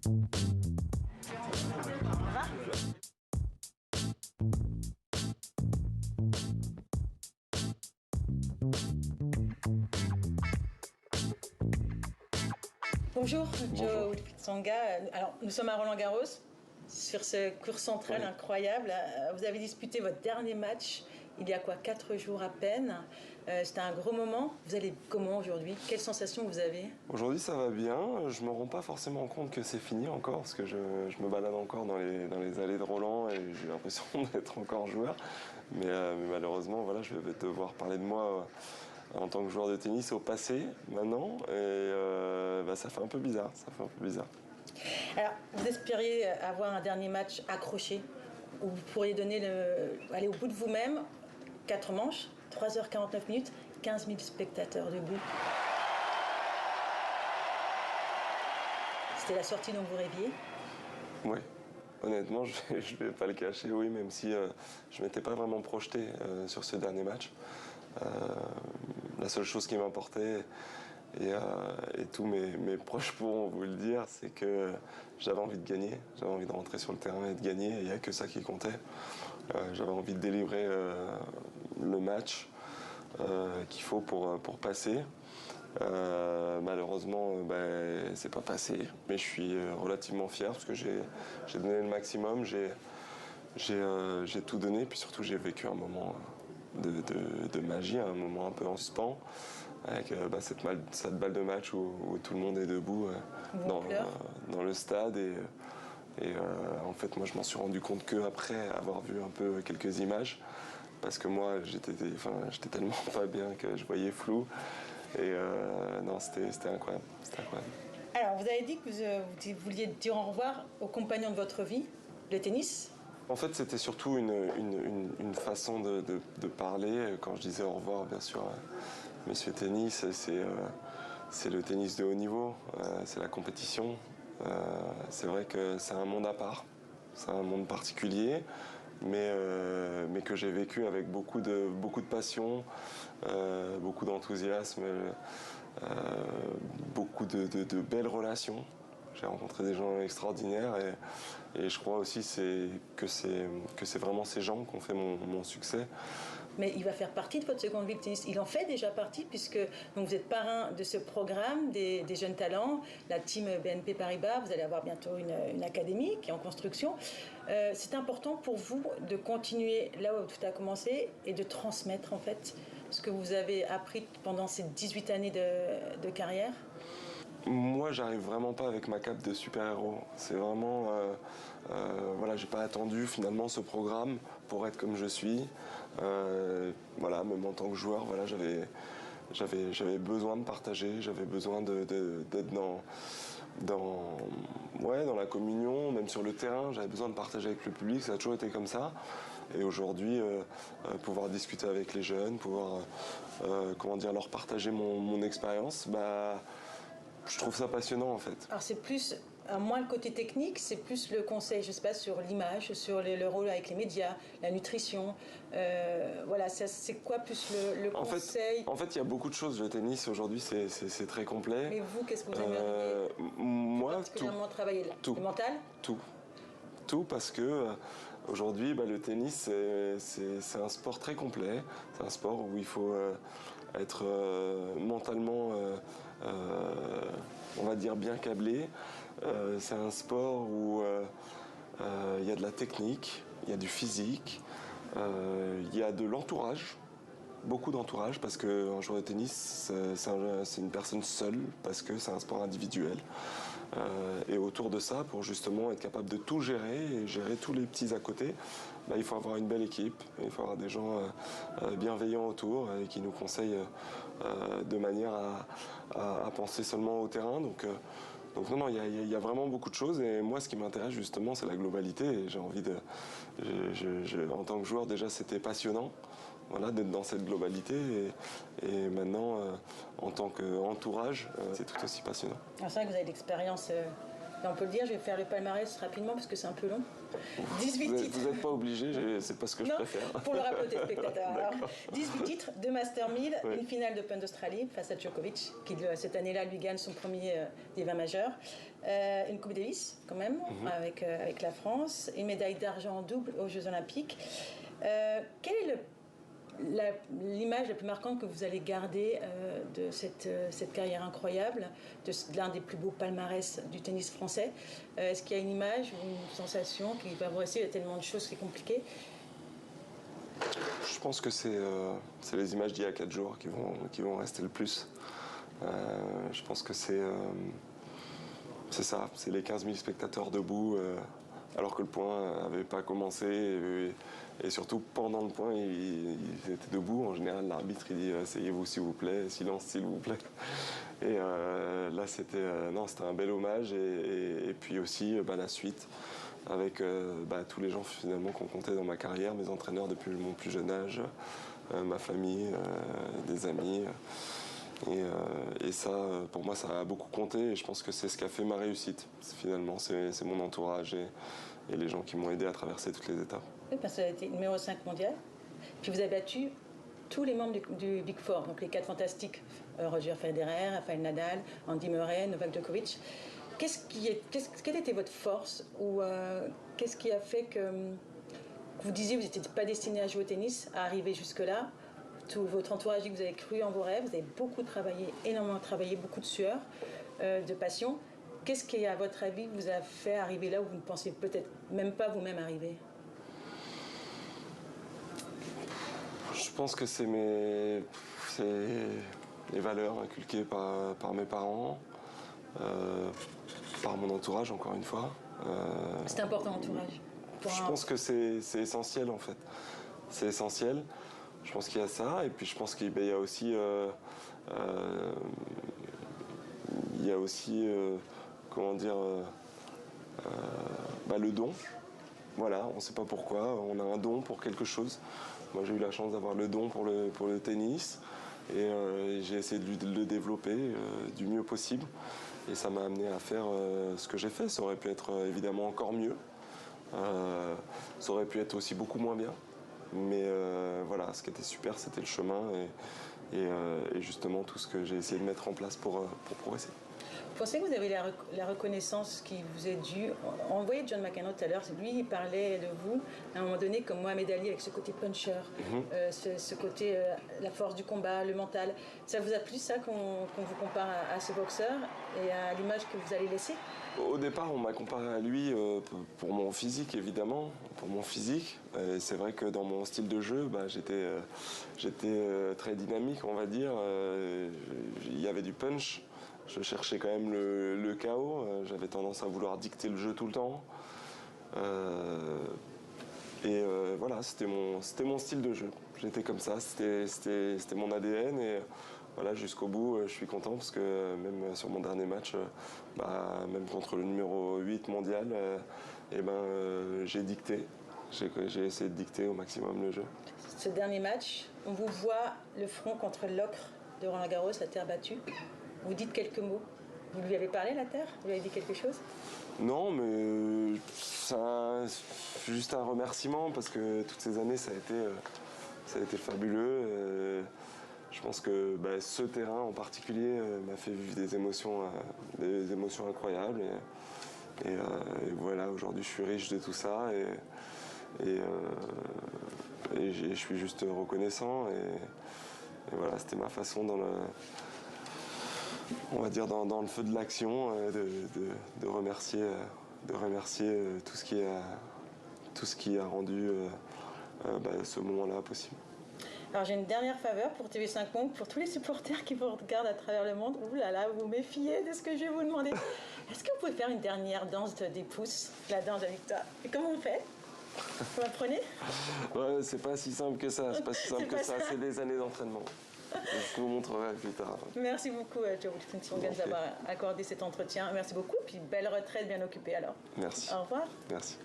va? Bonjour, Joe Tsonga. Alors, nous sommes à Roland-Garros, sur ce court central incroyable. Vous avez disputé votre dernier match il y a 4 jours à peine. C'était un gros moment. Vous allez comment aujourd'hui? Quelles sensations vous avez? Aujourd'hui ça va bien, je me rends pas forcément compte que c'est fini encore parce que je me balade encore dans les allées de Roland et j'ai l'impression d'être encore joueur. Mais malheureusement voilà, je vais devoir parler de moi en tant que joueur de tennis au passé maintenant et ça fait un peu bizarre, Alors, vous espériez avoir un dernier match accroché où vous pourriez aller au bout de vous-même, 4 manches, 3h49 minutes, 15 000 spectateurs debout. C'était la sortie dont vous rêviez? Oui, honnêtement je vais pas le cacher, oui, même si je m'étais pas vraiment projeté sur ce dernier match. La seule chose qui m'importait, et tous mes proches pourront vous le dire, c'est que j'avais envie de gagner, j'avais envie de rentrer sur le terrain et de gagner, et il n'y a que ça qui comptait. J'avais envie de délivrer le match qu'il faut pour passer. Malheureusement, c'est pas passé, mais je suis relativement fier parce que j'ai donné le maximum, j'ai tout donné, puis surtout j'ai vécu un moment de magie, un moment un peu en suspens, avec cette balle de match où tout le monde est debout dans le stade et en fait moi je m'en suis rendu compte qu'après avoir vu un peu quelques images parce que moi j'étais tellement pas bien que je voyais flou et non c'était incroyable, Alors, vous avez dit que vous vouliez dire au revoir aux compagnons de votre vie, le tennis. En fait, c'était surtout une façon de parler. Quand je disais au revoir, bien sûr, Monsieur Tennis, c'est le tennis de haut niveau, c'est la compétition. C'est vrai que c'est un monde à part, c'est un monde particulier, mais que j'ai vécu avec beaucoup de passion, beaucoup d'enthousiasme, beaucoup de belles relations. J'ai rencontré des gens extraordinaires et je crois aussi que c'est vraiment ces gens qui ont fait mon succès. Mais il va faire partie de votre seconde vie de tennis. Il en fait déjà partie puisque donc vous êtes parrain de ce programme des jeunes talents, la team BNP Paribas. Vous allez avoir bientôt une académie qui est en construction. C'est important pour vous de continuer là où tout a commencé et de transmettre en fait ce que vous avez appris pendant ces 18 années de carrière. Moi, j'arrive vraiment pas avec ma cape de super-héros. C'est vraiment, voilà, j'ai pas attendu finalement ce programme pour être comme je suis. Voilà, même en tant que joueur, voilà, j'avais besoin de partager, j'avais besoin d'être dans la communion, même sur le terrain, j'avais besoin de partager avec le public, ça a toujours été comme ça. Et aujourd'hui, pouvoir discuter avec les jeunes, pouvoir leur partager mon expérience, je trouve ça passionnant en fait. Alors c'est plus, moins le côté technique, c'est plus le conseil, je sais pas, sur l'image, sur le rôle avec les médias, la nutrition. Voilà, c'est quoi plus le conseil? En fait, il y a beaucoup de choses. Le tennis aujourd'hui, c'est très complet. Mais vous, qu'est-ce que vous aimeriez moi, particulièrement travailler là? Tout. Le mental? Tout parce que aujourd'hui, le tennis, c'est un sport très complet. C'est un sport où il faut être mentalement, on va dire, bien câblé. C'est un sport où il y a de la technique, il y a du physique, il y a de l'entourage. Beaucoup d'entourage parce qu'un joueur de tennis, c'est une personne seule parce que c'est un sport individuel. Et autour de ça, pour justement être capable de tout gérer et gérer tous les petits à côté, il faut avoir une belle équipe, il faut avoir des gens bienveillants autour et qui nous conseillent de manière à penser seulement au terrain. Donc non, il y a vraiment beaucoup de choses et moi ce qui m'intéresse justement c'est la globalité et j'ai envie en tant que joueur déjà c'était passionnant. Voilà, d'être dans cette globalité et maintenant en tant qu'entourage c'est tout aussi passionnant. C'est vrai que vous avez l'expérience Là, on peut le dire, je vais faire le palmarès rapidement parce que c'est un peu long. 18 titres. Vous n'êtes pas obligé, c'est pas ce que je préfère. Pour le rappeler aux téléspectateurs. Alors, 18 titres, 2 Master 1000, une finale d'Open d'Australie face à Djokovic, qui cette année-là lui gagne son premier des 20 majeurs. Une Coupe Davis, quand même, avec la France. Une médaille d'argent en double aux Jeux Olympiques. Quelle est l'image la plus marquante que vous allez garder de cette carrière incroyable, de l'un des plus beaux palmarès du tennis français? Est-ce qu'il y a une image ou une sensation qui va vous rester? Il y a tellement de choses qui sont compliquées. Je pense que c'est les images d'il y a 4 jours qui vont rester le plus. Je pense que c'est ça, c'est les 15 000 spectateurs debout alors que le point n'avait pas commencé. Et surtout, pendant le point, ils étaient debout. En général, l'arbitre, il dit « asseyez-vous s'il vous plaît, silence s'il vous plaît ». Et là, c'était un bel hommage. Et puis aussi, la suite, avec tous les gens finalement qu'on comptait dans ma carrière, mes entraîneurs depuis mon plus jeune âge, ma famille, des amis. Et ça, pour moi, ça a beaucoup compté. Et je pense que c'est ce qui a fait ma réussite, finalement. C'est mon entourage et les gens qui m'ont aidé à traverser toutes les étapes. Oui, parce que vous avez été numéro 5 mondial. Puis vous avez battu tous les membres du Big Four, donc les 4 fantastiques. Roger Federer, Rafael Nadal, Andy Murray, Novak Djokovic. Quelle était votre force ou qu'est-ce qui a fait que vous disiez que vous n'étiez pas destiné à jouer au tennis, à arriver jusque-là? Tout votre entourage dit que vous avez cru en vos rêves, vous avez beaucoup travaillé, énormément travaillé, beaucoup de sueur, de passion. Qu'est-ce qui, à votre avis, vous a fait arriver là où vous ne pensez peut-être même pas vous-même arriver? Je pense que c'est les valeurs inculquées par mes parents, par mon entourage, encore une fois. C'est important, l'entourage. Je pense que c'est essentiel, en fait. C'est essentiel. Je pense qu'il y a ça. Et puis, je pense qu'il y a aussi... comment dire... le don. Voilà, on ne sait pas pourquoi. On a un don pour quelque chose. Moi, j'ai eu la chance d'avoir le don pour le tennis. Et j'ai essayé de le développer du mieux possible. Et ça m'a amené à faire ce que j'ai fait. Ça aurait pu être évidemment encore mieux. Ça aurait pu être aussi beaucoup moins bien. Mais voilà, ce qui était super, c'était le chemin et justement tout ce que j'ai essayé de mettre en place pour progresser. Vous pensez que vous avez la reconnaissance qui vous est due? On voyait John McEnroe tout à l'heure, lui il parlait de vous à un moment donné comme Mohamed Ali avec ce côté puncher, ce côté la force du combat, le mental. Ça vous a plu ça qu'on vous compare à ce boxeur et à l'image que vous allez laisser? Au départ, on m'a comparé à lui pour mon physique, évidemment, pour mon physique. C'est vrai que dans mon style de jeu, j'étais très dynamique, on va dire. Il y avait du punch. Je cherchais quand même le chaos. J'avais tendance à vouloir dicter le jeu tout le temps. Voilà, c'était mon style de jeu. J'étais comme ça, c'était mon ADN. Et voilà, jusqu'au bout, je suis content parce que même sur mon dernier match, même contre le numéro 8 mondial, j'ai dicté. J'ai essayé de dicter au maximum le jeu. Ce dernier match, on vous voit le front contre l'ocre de Roland Garros, la terre battue. Vous dites quelques mots. Vous lui avez parlé, la terre? Vous lui avez dit quelque chose? Non, mais c'est juste un remerciement parce que toutes ces années, ça a été fabuleux. Je pense que ce terrain en particulier m'a fait vivre des émotions incroyables. Et voilà, aujourd'hui, je suis riche de tout ça. Et je suis juste reconnaissant. Et voilà, c'était ma façon on va dire dans le feu de l'action, de remercier tout ce qui a rendu ce moment-là possible. Alors j'ai une dernière faveur pour TV5 Monde, pour tous les supporters qui vous regardent à travers le monde. Ouh là là, vous méfiez de ce que je vais vous demander. Est-ce que vous pouvez faire une dernière danse des pouces, la danse de la victoire? Et comment on fait? Vous m'apprenez? Ouais, c'est pas si simple que ça. C'est des années d'entraînement. Je vous montrerai plus tard. Merci beaucoup, Joe Wilkinson, d'avoir accordé cet entretien. Merci beaucoup, puis belle retraite bien occupée alors. Merci. Au revoir. Merci.